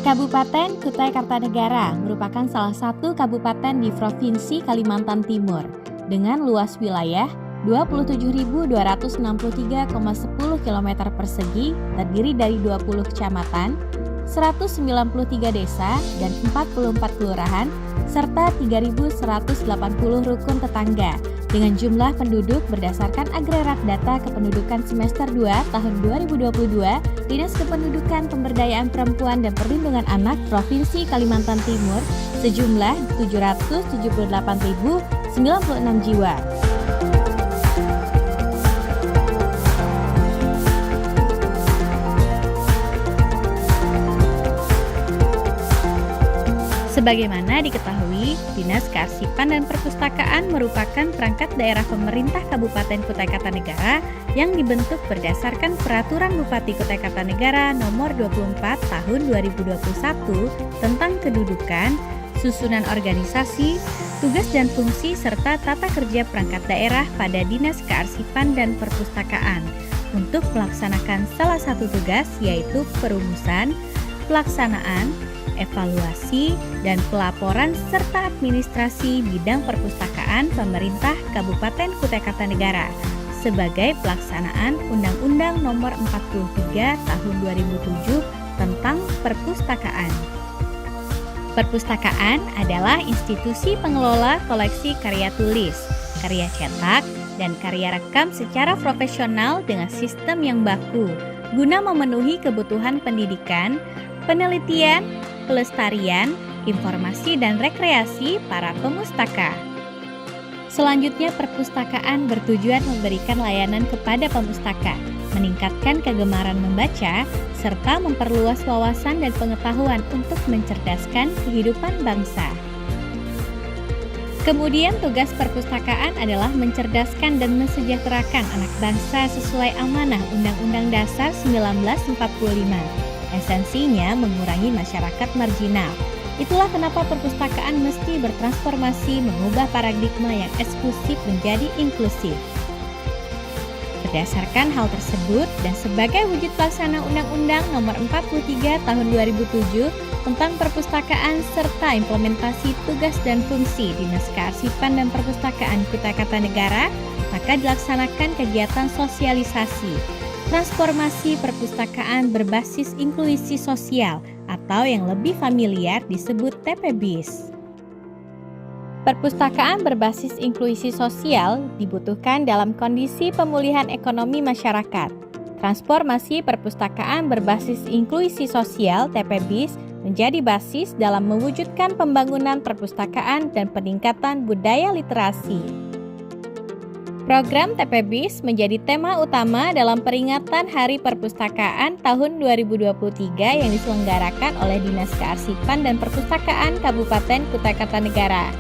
Kabupaten Kutai Kartanegara merupakan salah satu kabupaten di Provinsi Kalimantan Timur dengan luas wilayah 27.263,10 km persegi terdiri dari 20 kecamatan, 193 desa, dan 44 kelurahan, serta 3.180 rukun tetangga dengan jumlah penduduk berdasarkan Agregat Data Kependudukan Semester 2 tahun 2022 Dinas Kependudukan Pemberdayaan Perempuan dan Perlindungan Anak Provinsi Kalimantan Timur sejumlah 778.096 jiwa. Sebagaimana diketahui, Dinas Kearsipan dan Perpustakaan merupakan perangkat daerah pemerintah Kabupaten Kutai Kartanegara yang dibentuk berdasarkan Peraturan Bupati Kutai Kartanegara Nomor 24 Tahun 2021 tentang kedudukan, susunan organisasi, tugas dan fungsi serta tata kerja perangkat daerah pada Dinas Kearsipan dan Perpustakaan untuk melaksanakan salah satu tugas yaitu perumusan, pelaksanaan, evaluasi, dan pelaporan serta administrasi bidang perpustakaan pemerintah Kabupaten Kutai Kartanegara sebagai pelaksanaan Undang-Undang Nomor 43 Tahun 2007 tentang perpustakaan. Perpustakaan adalah institusi pengelola koleksi karya tulis, karya cetak, dan karya rekam secara profesional dengan sistem yang baku guna memenuhi kebutuhan pendidikan, penelitian, pelestarian, informasi, dan rekreasi para pemustaka. Selanjutnya, perpustakaan bertujuan memberikan layanan kepada pemustaka, meningkatkan kegemaran membaca, serta memperluas wawasan dan pengetahuan untuk mencerdaskan kehidupan bangsa. Kemudian tugas perpustakaan adalah mencerdaskan dan mensejahterakan anak bangsa sesuai amanah Undang-Undang Dasar 1945. Esensinya mengurangi masyarakat marginal. Itulah kenapa perpustakaan mesti bertransformasi mengubah paradigma yang eksklusif menjadi inklusif. Berdasarkan hal tersebut dan sebagai wujud pelaksana Undang-Undang Nomor 43 Tahun 2007 tentang perpustakaan serta implementasi tugas dan fungsi Dinas Kearsipan dan Perpustakaan Kutai Kartanegara, maka dilaksanakan kegiatan sosialisasi transformasi perpustakaan berbasis inklusi sosial atau yang lebih familiar disebut TPBIS. Perpustakaan berbasis inklusi sosial dibutuhkan dalam kondisi pemulihan ekonomi masyarakat. Transformasi perpustakaan berbasis inklusi sosial TPBIS menjadi basis dalam mewujudkan pembangunan perpustakaan dan peningkatan budaya literasi. Program TPBIS menjadi tema utama dalam peringatan Hari Perpustakaan tahun 2023 yang diselenggarakan oleh Dinas Kearsipan dan Perpustakaan Kabupaten Kutai Kartanegara.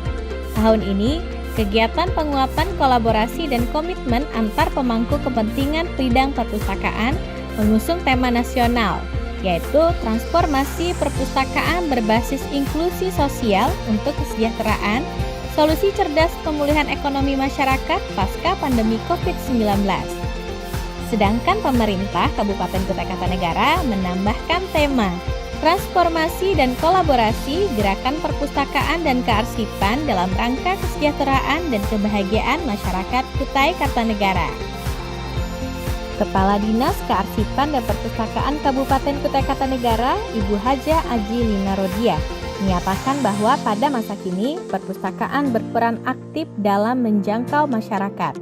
Tahun ini, kegiatan penguatan kolaborasi dan komitmen antar pemangku kepentingan bidang perpustakaan mengusung tema nasional, yaitu transformasi perpustakaan berbasis inklusi sosial untuk kesejahteraan, solusi cerdas pemulihan ekonomi masyarakat pasca pandemi COVID-19. Sedangkan pemerintah Kabupaten Kutai Kartanegara menambahkan tema transformasi dan kolaborasi gerakan perpustakaan dan kearsipan dalam rangka kesejahteraan dan kebahagiaan masyarakat Kutai Kartanegara. Kepala Dinas Kearsipan dan Perpustakaan Kabupaten Kutai Kartanegara, Ibu Hajah Aji Lina Rodia, menyatakan bahwa pada masa kini perpustakaan berperan aktif dalam menjangkau masyarakat,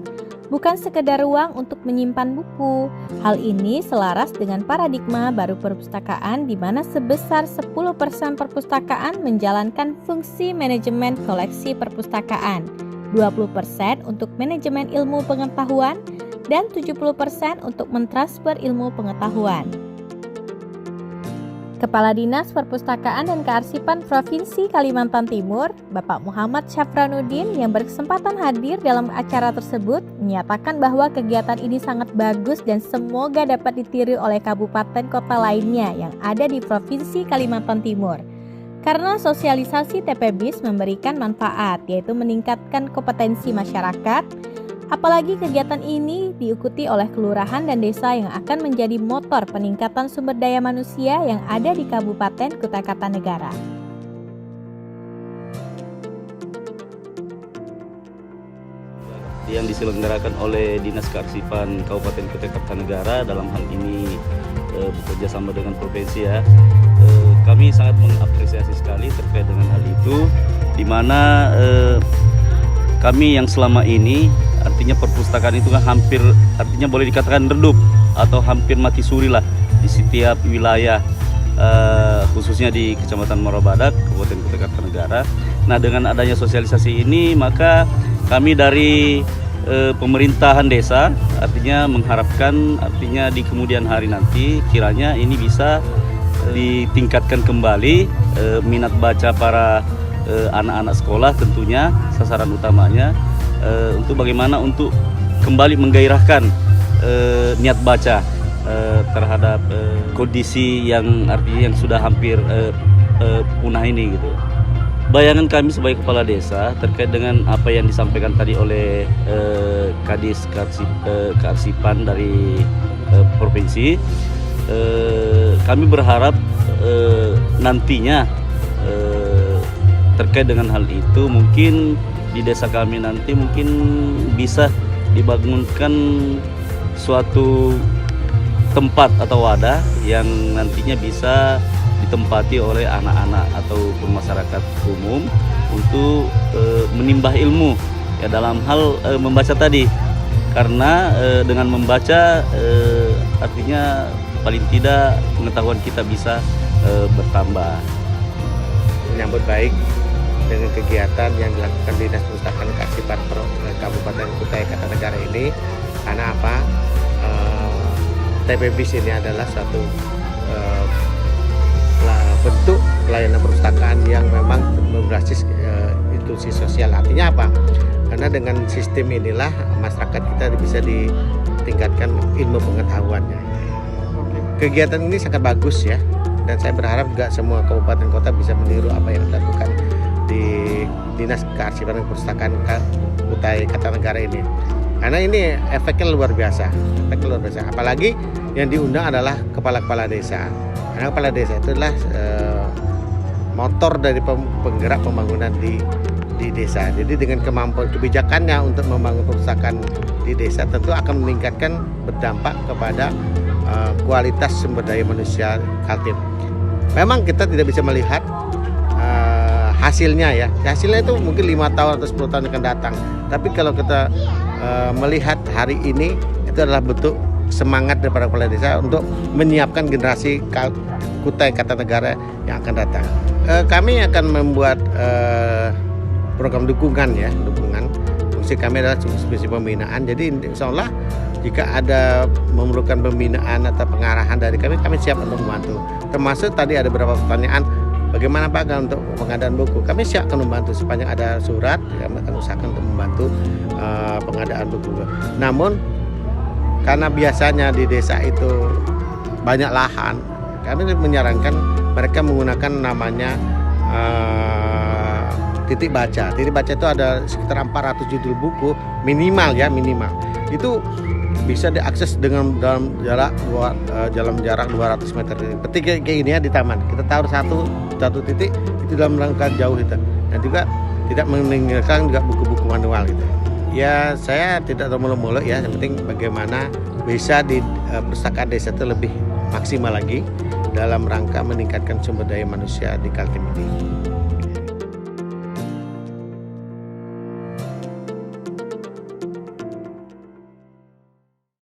bukan sekedar ruang untuk menyimpan buku. Hal ini selaras dengan paradigma baru perpustakaan di mana sebesar 10% perpustakaan menjalankan fungsi manajemen koleksi perpustakaan, 20% untuk manajemen ilmu pengetahuan, dan 70% untuk mentransfer ilmu pengetahuan. Kepala Dinas Perpustakaan dan Kearsipan Provinsi Kalimantan Timur, Bapak Muhammad Syafranuddin yang berkesempatan hadir dalam acara tersebut, menyatakan bahwa kegiatan ini sangat bagus dan semoga dapat ditiru oleh kabupaten kota lainnya yang ada di Provinsi Kalimantan Timur. Karena sosialisasi TPBIS memberikan manfaat, yaitu meningkatkan kompetensi masyarakat, Apalagi kegiatan ini diikuti oleh kelurahan dan desa yang akan menjadi motor peningkatan sumber daya manusia yang ada di Kabupaten Kutai Kartanegara. Yang diselenggarakan oleh Dinas Kearsipan Kabupaten Kutai Kartanegara dalam hal ini bekerja sama dengan provinsi ya. Kami sangat mengapresiasi sekali terkait dengan hal itu, di mana kami yang selama ini artinya perpustakaan itu kan hampir artinya boleh dikatakan redup atau hampir mati suri lah di setiap wilayah, khususnya di Kecamatan Morabadak, Kabupaten Kutai Kartanegara. Nah, dengan adanya sosialisasi ini maka kami dari pemerintahan desa artinya mengharapkan artinya di kemudian hari nanti kiranya ini bisa ditingkatkan kembali minat baca para anak-anak sekolah, tentunya sasaran utamanya untuk bagaimana untuk kembali menggairahkan niat baca terhadap kondisi yang artinya yang sudah hampir punah ini gitu. Bayangan kami sebagai kepala desa terkait dengan apa yang disampaikan tadi oleh Kadis Kearsipan dari provinsi, kami berharap nantinya terkait dengan hal itu mungkin di desa kami nanti mungkin bisa dibangunkan suatu tempat atau wadah yang nantinya bisa ditempati oleh anak-anak ataupun masyarakat umum untuk menimba ilmu ya dalam hal membaca tadi, karena dengan membaca artinya paling tidak pengetahuan kita bisa bertambah. Menyambut baik dengan kegiatan yang dilakukan Dinas Perpustakaan Kearsipan Kabupaten Kutai Kartanegara ini, karena apa? TPBIS ini adalah suatu bentuk pelayanan perpustakaan yang memang berbasis institusi sosial. Artinya apa? Karena dengan sistem inilah masyarakat kita bisa ditingkatkan ilmu pengetahuannya. Kegiatan ini sangat bagus ya, dan saya berharap juga semua kabupaten kota bisa meniru apa yang dilakukan di Dinas Kearsipan dan Perpustakaan Kutai Kartanegara ini. Karena ini efeknya luar biasa, Apalagi yang diundang adalah kepala-kepala desa. Karena kepala desa itu adalah motor dari penggerak pembangunan di desa. Jadi dengan kemampuan kebijakannya untuk membangun perpustakaan di desa tentu akan meningkatkan, berdampak kepada kualitas sumber daya manusia Kaltim. Memang kita tidak bisa melihat hasilnya ya. Hasilnya itu mungkin 5 tahun atau 10 tahun akan datang. Tapi kalau kita melihat hari ini, itu adalah bentuk semangat daripada kepala desa untuk menyiapkan generasi Kutai Kartanegara yang akan datang. Kami akan membuat program dukungan. Fungsi kami adalah fungsi pembinaan. Jadi insya Allah jika ada memerlukan pembinaan atau pengarahan dari kami siap untuk membantu. Termasuk tadi ada beberapa pertanyaan, bagaimana Pak untuk pengadaan buku? Kami siap akan membantu sepanjang ada surat, kami akan usahakan untuk membantu pengadaan buku. Namun karena biasanya di desa itu banyak lahan, kami menyarankan mereka menggunakan namanya titik baca. Titik baca itu ada sekitar 400 judul buku minimal. Itu bisa diakses dengan dalam jarak 200 meter. Seperti kayak ini ya di taman. Kita taruh satu titik itu dalam rangka jauh itu. Dan juga tidak meninggalkan juga buku-buku manual gitu. Ya saya tidak muluk-muluk ya, yang penting bagaimana bisa di perpustakaan desa itu lebih maksimal lagi dalam rangka meningkatkan sumber daya manusia di Kaltim ini.